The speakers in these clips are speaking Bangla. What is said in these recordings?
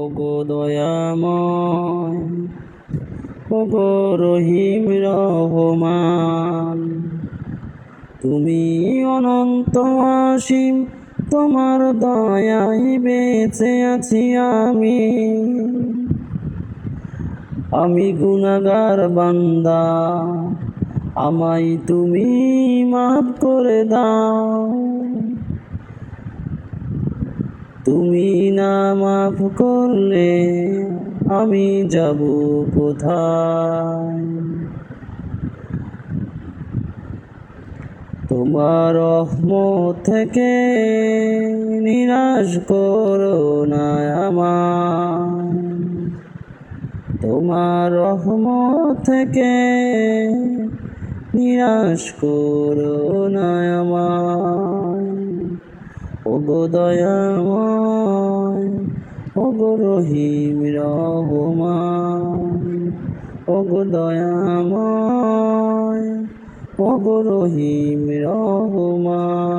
ওগো দয়াময়, ওগো রহিম রহমান, তুমি অনন্ত অসীম, তোমার দয়ায় বেঁচে আছি আমি গুনাহগার বান্দা, আমায় তুমি মাফ করে দাও। তুমি না মাফ করলে আমি যাব কোথায়? তোমার রহমত থেকে নিরাশ করো না আমায়, তোমার রহমত থেকে নিরাশ করো না আমায়। ওগো দয়াময়, ওগো রহিম রহমান, ওগো দয়াময়, ওগো রহিম রহমান।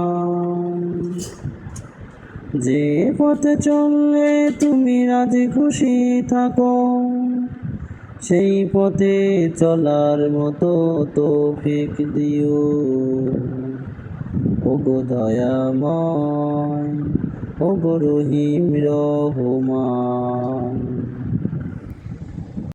যে পথে চললে তুমি রাজি খুশি থাকো, সেই পথে চলার মতো তৌফিক দিও। ওগো দয়াময়, ওগো রহিম রহমান।